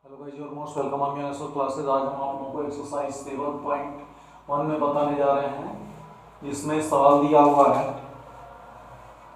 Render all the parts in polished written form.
Hello guys, your most welcome on my classes. आज हम आप लोगों को एक्सरसाइज 7.1 में बताने जा रहे हैं। इसमें सवाल दिया हुआ है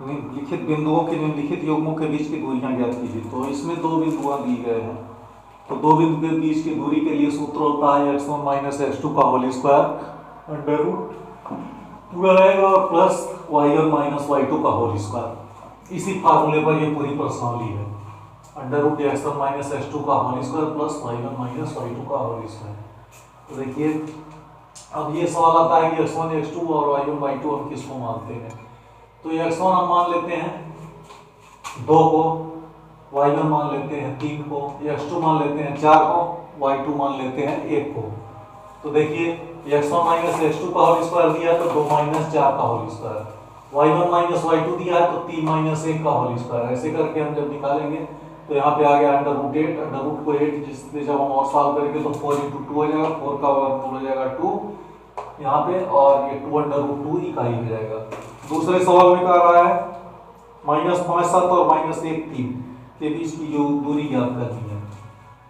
निम्नलिखित बिंदुओं के निम्नलिखित युग्मों के बीच की दूरियां ज्ञात कीजिए। तो इसमें दो बिंदुआं दी गए हैं, तो दो बिंदु के बीच की दूरी के लिए सूत्र होता है x1 माइनस x2 का होल स्क्वायर अंडर रूट रहेगा और प्लस y1 माइनस y2 का होल स्क्वायर। इसी फार्मूले पर ये पूरी प्रश्नावली है, under root x1 minus x2 का whole square plus y1 minus y2 का होल स्क्वायर। तो देखिए अब ये सवाल आता है कि x1 x2 और y1 y2 हम किसको मानते हैं। तो x1 हम मान लेते हैं 2 को, y1 मान लेते हैं 3 को, x2 मान लेते हैं 4 को, y2 मान लेते हैं 1 को। तो देखिए x1 माइनस x2 का होल स्क्वायर दिया है तो 2 माइनस 4 का whole square, y1 minus y2 दिया है तो 3 माइनस 1 का होल स्क्वायर। ऐसे करके हम जब निकालेंगे तो यहाँ पे आ गया अंडर रूट 8, अंडर रूट को 8 जिससे जब हम और सॉल्व करेंगे तो 4 × 2 हो जाएगा, 4 का वर्गमूल हो जाएगा 2 यहाँ पे, और ये 2 अंडर रूट 2 इकाई हो जाएगा। दूसरे सवाल में कह रहा है -5 7 और -1 3 के बीच की जो दूरी ज्ञात करनी है।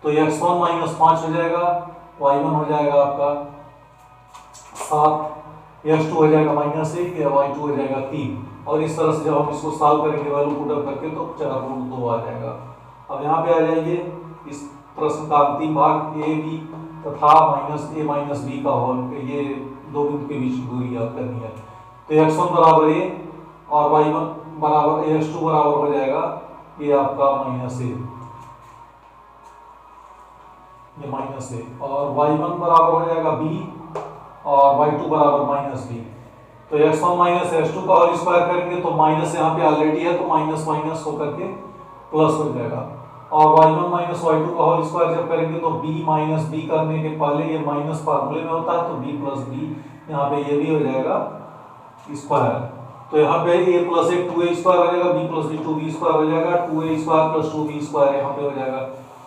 तो x1 -5 हो जाएगा, y1 हो जाएगा आपका 7, x2 हो जाएगा -1 या y2 हो जाएगा 3। और इस तरह से जब हम इसको सॉल्व करेंगे वैल्यू पुट अप करके तो 4 √ 2 आ जाएगा। अब यहाँ पे आ जाइए इस प्रश्न का अंतिम भाग, ए बी तथा -a -b का होल, ये दो बिंदु के बीच की दूरी याद करनी है। तो x1 बराबर a और y1 बराबर x2 बराबर हो जाएगा ये आपका -a, ये -a, और y1 बराबर हो जाएगा b और y2 बराबर -b। तो x1 माइनस x2 का होल स्क्वायर करेंगे तो माइनस यहाँ पे ऑलरेडी है तो माइनस माइनस होकर के प्लस हो जाएगा, और y1 माइनस y2 का होल स्क्वायर जब करेंगे तो b माइनस b करने के पहले ये माइनस फार्मूले में होता है तो b प्लस b, यहाँ पे ये भी हो जाएगा स्क्वायर। तो यहाँ पे a प्लस 1 2a स्क्वायर हो जाएगा, b plus b 2b square हो जाएगा, 2a square plus 2b square यहाँ पे हो जाएगा।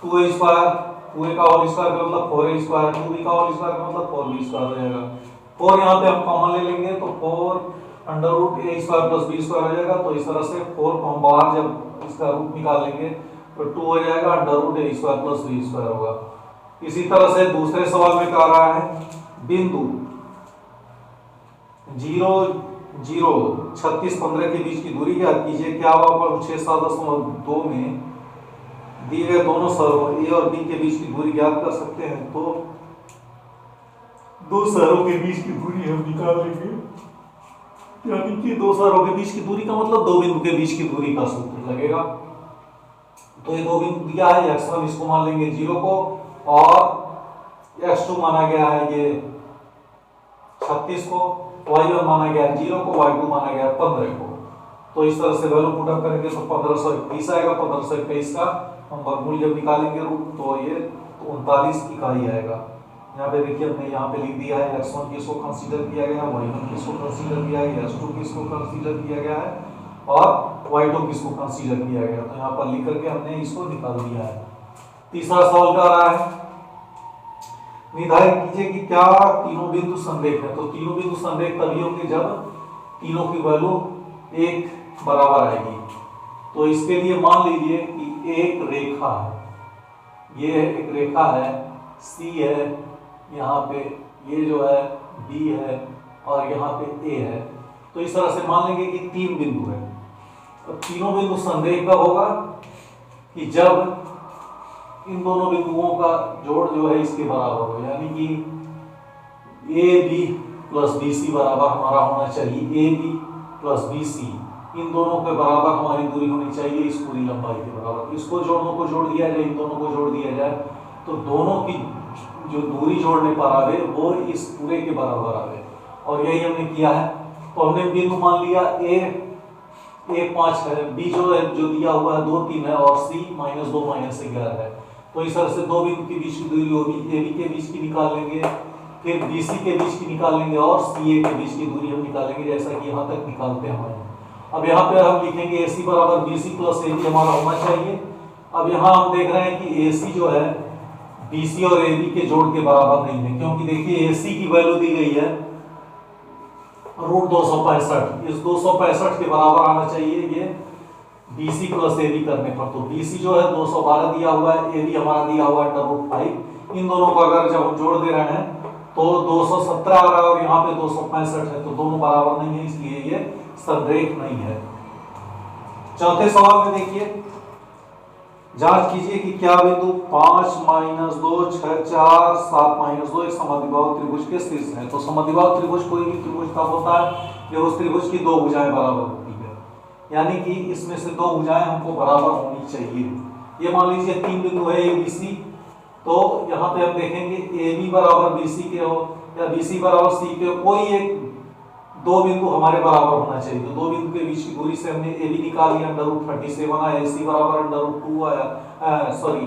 2a स्क्वायर 2a का होल स्क्वायर का मतलब 4a स्क्वायर, 2b का होल स्क्वायर का मतलब 4b स्क्वायर हो जाएगा। 4 यहाँ पे हम कॉमन ले लेंगे तो 4 under root a square plus b square हो जाएगा। तो इस तरह से 4 को हम बाहर जब इसका रूट निकाल लेंगे तो 2 हो जाएगा, under root a square plus b square होगा। इसी तरह से दूसरे सवाल में कह रहा है बिंदु 0 0 36 15 के बीच की दूरी ज्ञात कीजिए। क्या आप 6 7.2 में दिए गए दोनों शहरों a और b के बीच की दूरी ज्ञात कर सकते हैं। तो दो शहरों के बीच की दूरी हम निकाल लेंगे, यानी कि दो शहरों के बीच की दूरी का मतलब दो बिंदु के बीच की दूरी का सूत्र लगेगा। तो ये दो बिंदु दिया है, x1 इसको मान लेंगे 0 को और x2 माना गया है ये 36 को, y1 माना गया 0 को, y2 माना गया 15 को। तो इस तरह से वैल्यू पुट अप करेंगे तो 1521 आएगा। 1521 का हम वर्गमूल जब निकालेंगे रूट तो ये 39 इकाई आएगा। यहाँ पे देखिए हमने यहाँ पे लिख दिया है x1 किसको कंसीडर किया गया है, y1 किसको कंसीडर किया गया है, x2 किसको कंसीडर किया गया है और y2 किसको कंसीडर किया गया। तो यहाँ पर लिख करके हमने इसको निकाल दिया है। तीसरा सवाल कर रहा है निर्धारित कीजिए कि क्या तीनों बिंदु संरेख है। तो तीनों बिंदु संरेख तभी होंगे जब तीनों की वैल्यू एक बराबर आएगी। तो इसके लिए मान लीजिए कि एक रेखा है, ये एक रेखा है C है, यहाँ पे ये जो है B है और यहाँ पे A है। तो इस तरह से मान लेंगे कि तीन बिंदु है। तो तीनों बिंदु संरेख कब होगा कि जब इन दोनों बिंदुओं का जोड़ जो है इसके बराबर हो, यानी कि AB प्लस BC बराबर हमारा होना चाहिए, AB प्लस BC इन दोनों के बराबर हमारी दूरी होनी चाहिए इस पूरी लंबाई के बराबर। इसको दोनों को जोड़ दिया जाए, इन दोनों को जोड़ दिया जाए तो दोनों की जो दूरी जोड़ने पर आवे वो इस पूरे के बराबर आवे, और यही हमने किया है। तो हमने बिंदु मान लिया A 5 है, B जो है जो दिया हुआ है 2 3 है और C -2 -11 है। तो इस तरह से दो बिंदु के बीच की दूरी होगी, AB के बीच की निकाल लेंगे, फिर BC के बीच की निकाल लेंगे और CA के बीच की दूरी हम निकालेंगे, जैसा कि यहाँ तक निकालते हैं। अब यहाँ पे हम लिखेंगे AC बराबर BC प्लस AB हमारा होना चाहिए। अब यहाँ हम देख रहे हैं कि AC जो है BC और AB के जोड़ के बराबर नहीं है, क्योंकि देखिए AC की वैल्यू दी गई है √265, इस 265 के बराबर आना चाहिए ये BC प्लस AB करने पर, तो BC जो है 212 दिया हुआ है, AB हमारा दिया हुआ है √5। इन दोनों को अगर जब हम जोड़ दे रहे हैं तो 217 आ रहा है और यहाँ पे 265 है, तो दोनों बराबर नहीं है, इसलिए ये संरेख नहीं है। चौथे सवाल में देखिए, जांच कीजिए कि क्या बिंदु 5 - 2 6 4 7 - 2 एक समद्विबाहु त्रिभुज के शीर्ष है। तो समद्विबाहु त्रिभुज कोई भी त्रिभुज कब होता है, जब उस त्रिभुज की दो भुजाएं बराबर होती है, यानी कि इसमें से दो भुजाएं हमको बराबर होनी चाहिए। ये मान लीजिए तीन बिंदु है ABC, तो यहाँ पे हम देखेंगे AB बराबर BC के हो या BC बराबर C के हो, कोई एक दो बिंदु हमारे बराबर होना चाहिए। तो दो बिंदु के बीच की दूरी से हमने AB निकाल लिया, √37 आया, AC बराबर √2 आया, सॉरी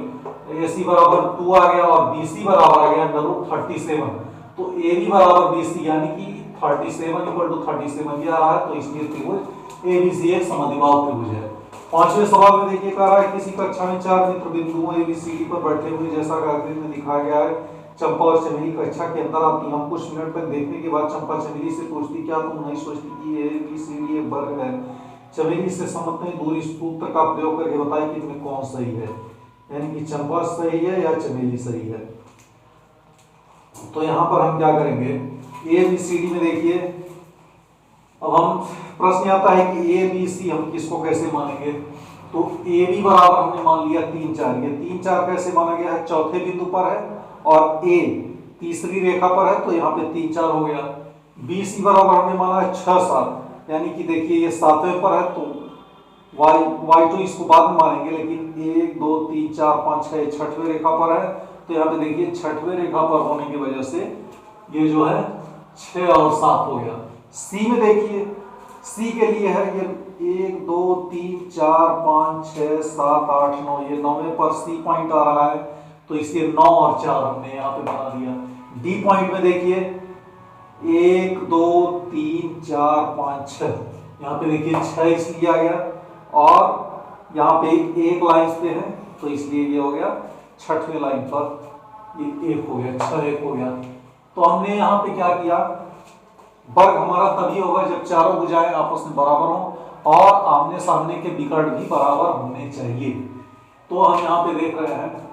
AC बराबर 2 आ गया और BC बराबर आ गया √37। तो AB बराबर BC यानी कि 37 = 37 ये आ रहा है, तो इसलिए त्रिभुज ABC एक समद्विबाहु त्रिभुज है। पांचवें सवाल में देखिए कह रहा है किसी कक्षा में चार मित्र बिंदुओं ABCD पर बैठे हुए जैसा आकृति में दिखाया गया है। चंपा और चमेली कक्षा के अंदर आती, हम कुछ मिनट तक देखने के बाद चंपा चमेली से पूछती, क्या तुम नहीं सोचती कि ABCD एक वर्ग है? चमेली से समझते दूरी सूत्र का प्रयोग करके बताए कि इनमें कौन सही है, यानी कि चंपा सही है या चमेली सही है। तो यहाँ पर हम क्या करेंगे, ABCD में देखिए, अब हम प्रश्न आता है कि ABC हम किसको कैसे मानेंगे। तो AB बराबर हमने मान लिया 3 4, ये 3 4 कैसे माना गया है, चौथे बिंदु पर है और A तीसरी रेखा पर है, तो यहाँ पे 3 4 हो गया। BC बराबर हमने माना है 6 7, यानी कि देखिए ये 7वें पर है, तो y तो इसको बाद में मानेंगे, लेकिन 1 2 3 4 5 6 छठवें रेखा पर है, तो यहाँ पे देखिए छठवें रेखा पर होने की वजह से ये जो है 6 और 7 हो गया। C में देखिए, C के लिए है ये 1 2 3 4 5 6 7 8 9, ये 9वें पर C पॉइंट आ रहा है, तो इसलिए 9 और 4 हमने यहाँ पे बना दिया। D पॉइंट में देखिए 1 2 3 4 5 6, यहाँ पे देखिए 6 इसलिए आ गया और यहाँ पे एक लाइन पे है, तो इसलिए ये हो गया छठवें लाइन पर ये 1 हो गया, 6 1 हो गया। तो हमने यहाँ पे क्या किया, वर्ग हमारा तभी होगा जब चारों भुजाएं आपस में बराबर हों और आमने सामने के विकर्ण भी बराबर होने चाहिए। तो हम यहाँ पे देख रहे हैं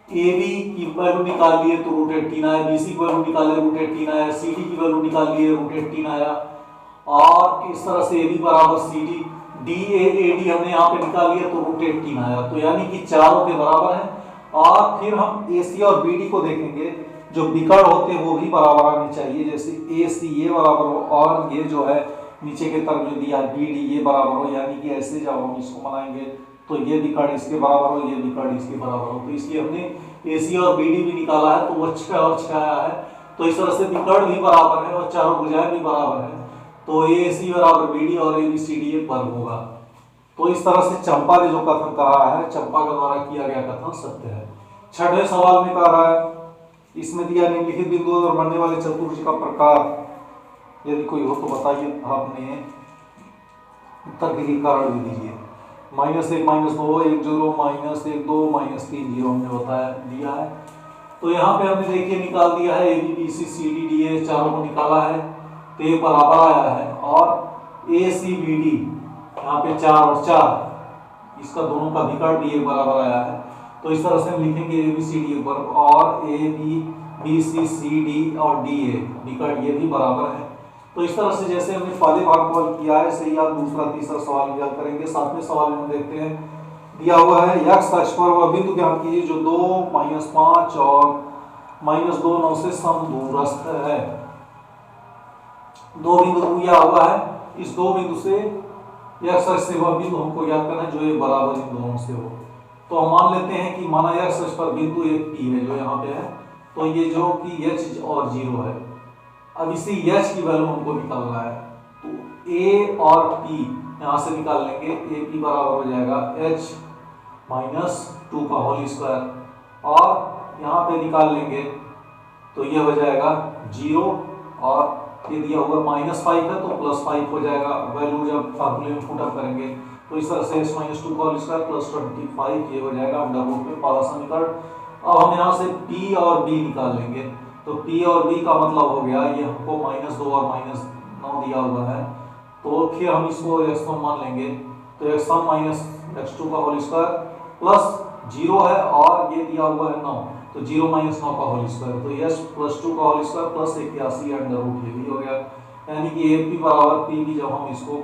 AB की वैल्यू निकाल लिए तो √18 आया, BC की वैल्यू निकाले √18 आया, CD की वैल्यू निकाल लिए √18 आया, और इस तरह से AB बराबर CD, DAAD हमने यहाँ पे निकाल लिया तो √18 आया, तो यानी कि चारों के बराबर है। और फिर हम AC और BD को देखेंगे, जो विकर्ण होते हैं वो भी बराबर आने चाहिए, जैसे AC ये बराबर हो और ये जो है नीचे के तरफ जो दिया BD ये बराबर हो, यानी कि ऐसे जब हम इसको बनाएंगे तो ये विकर्ण इसके बराबर हो, ये विकर्ण इसके बराबर हो, तो इसलिए हमने AC और BD भी निकाला है, तो वो 6 और 6 आया है। तो इस तरह से विकर्ण भी बराबर है और चारों भुजाएं भी बराबर है, तो AC बराबर BD और ABCD एक वर्ग होगा। तो इस तरह से चंपा ने जो कथन कहा है, चंपा के द्वारा किया गया कथन सत्य है। छठवें सवाल में कह रहा है, इसमें दिया निम्नलिखित बिंदुओं पर बनने वाले चतुर्भुज का प्रकार यदि कोई हो तो बताइए। आपने उत्तर के लिए कारण भी दीजिए। -1 - 2 1 0 -1 2 -3 0 हमने बताया दिया है। तो यहाँ पे हमने देखिए निकाल दिया है AB BC CD DA चारों को निकाला है, तो ये बराबर आया है, और AC BD यहाँ पे 4 और 4 इसका दोनों का विकर्ण भी एक बराबर आया है। तो इस तरह से हम लिखेंगे ABCD एक वर्ग और AB BC CD और DA विकर्ण ये भी बराबर है। तो इस तरह से जैसे हमने पहले भाग को हल किया है, सही आप दूसरा तीसरा सवाल भी हल करेंगे। सातवें सवाल में हम देखते हैं, दिया हुआ है x अक्ष पर वह बिंदु ज्ञात कीजिए जो 2 -5 और -2 9 से समदूरस्थ है। दो बिंदु दिया हुआ है, इस दो बिंदु से x अक्ष से वह बिंदु हमको ज्ञात करना है जो ये बराबर इन दोनों से हो। तो हम मान लेते हैं कि माना x अक्ष पर बिंदु एक P है जो यहाँ पे है, तो ये जो कि h और 0 है। अब इसी h की वैल्यू हमको निकालना है, तो a और p यहाँ से निकाल लेंगे। AP बराबर हो जाएगा h - 2 का होल स्क्वायर, और यहाँ पे निकाल लेंगे तो ये हो जाएगा 0, और ये दिया हुआ -5 है तो +5 हो जाएगा। वैल्यू जब फार्मूले में पुट अप करेंगे तो इस तरह से h - 2 का होल स्क्वायर +25 ये हो जाएगा अंडर रूट में पहला समीकरण। अब हम यहाँ से P और B निकाल लेंगे, तो P और B का मतलब हो गया ये हमको -2 और -9 दिया हुआ है, तो फिर हम इसको x1 मान लेंगे तो x1 माइनस x2 का होल स्क्वायर प्लस 0 है और ये दिया हुआ है 9, तो 0 माइनस 9 का होल स्क्वायर, तो यस प्लस 2 का whole square plus 81 under root ये भी हो गया। यानी कि AP बराबर PB जब हम इसको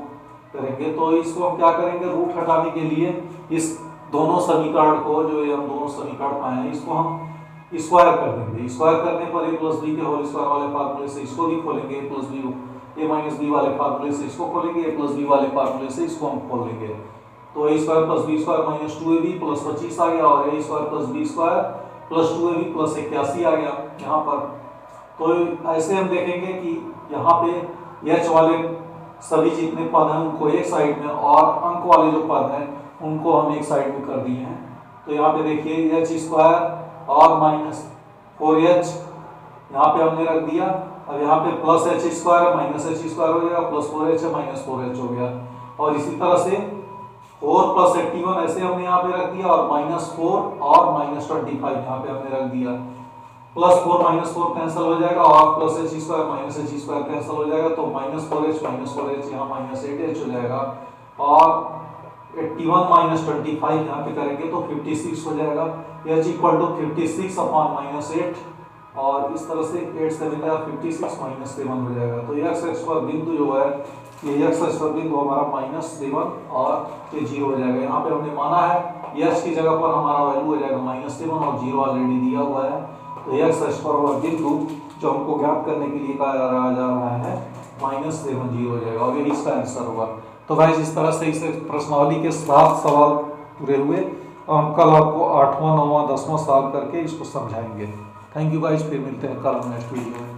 करेंगे तो इसको हम क्या करेंगे, रूट हटाने के लिए इस दोनों समीकरण को, जो ये हम दोनों समीकरण पाए हैं, इसको हम स्क्वायर कर देंगे। स्क्वायर करने पर a प्लस बी के होल स्क्वायर वाले फार्मूले से इसको भी खोलेंगे, a plus B a minus B वाले फार्मूले से इसको खोलेंगे, a प्लस बी वाले फार्मूले से इसको हम खोल लेंगे। तो a square plus B square minus 2ab plus 25 आ गया और a square plus B square plus 2ab plus 81 आ गया यहाँ पर। तो ऐसे हम देखेंगे कि यहाँ पे h वाले सभी जितने पद हैं उनको एक साइड में और अंक वाले जो पद हैं उनको हम एक साइड में कर दिए हैं। तो यहाँ पे देखिए h स्क्वायर और माइनस 4h यहाँ पे हमने रख दिया। अब यहाँ पे plus h square minus h square हो जाएगा, प्लस 4h है माइनस 4h हो गया। और इसी तरह से 4 प्लस 81 ऐसे हमने यहाँ पे रख दिया और माइनस 4 और माइनस 25 यहाँ पे हमने रख दिया। प्लस 4 माइनस 4 कैंसिल हो जाएगा और plus h square minus h square cancel हो जाएगा, तो माइनस 4h यहाँ माइनस 8h हो जाएगा और 81 माइनस 25 यहाँ पे करेंगे तो 56 हो जाएगा। h equal to 56 upon minus 8 और इस तरह से 8 से मिला 56 माइनस 7 हो जाएगा। तो x एक्स पर बिंदु जो है ये x एक्स पर बिंदु हमारा माइनस 7 और ये 0 हो जाएगा। यहाँ पे हमने माना है h की जगह पर हमारा वैल्यू हो जाएगा माइनस 7 और 0 ऑलरेडी दिया हुआ है। तो x एक्स पर बिंदु जो हमको ज्ञात करने के लिए कहा जा रहा है माइनस 7 0 हो जाएगा और यही इसका आंसर होगा। तो गाइस इस तरह से इस प्रश्नावली के 7 सवाल पूरे हुए और हम कल आपको 8वां 9वां 10वां सॉल्व करके इसको समझाएंगे। थैंक यू गाइस, फिर मिलते हैं कल नेक्स्ट वीडियो में।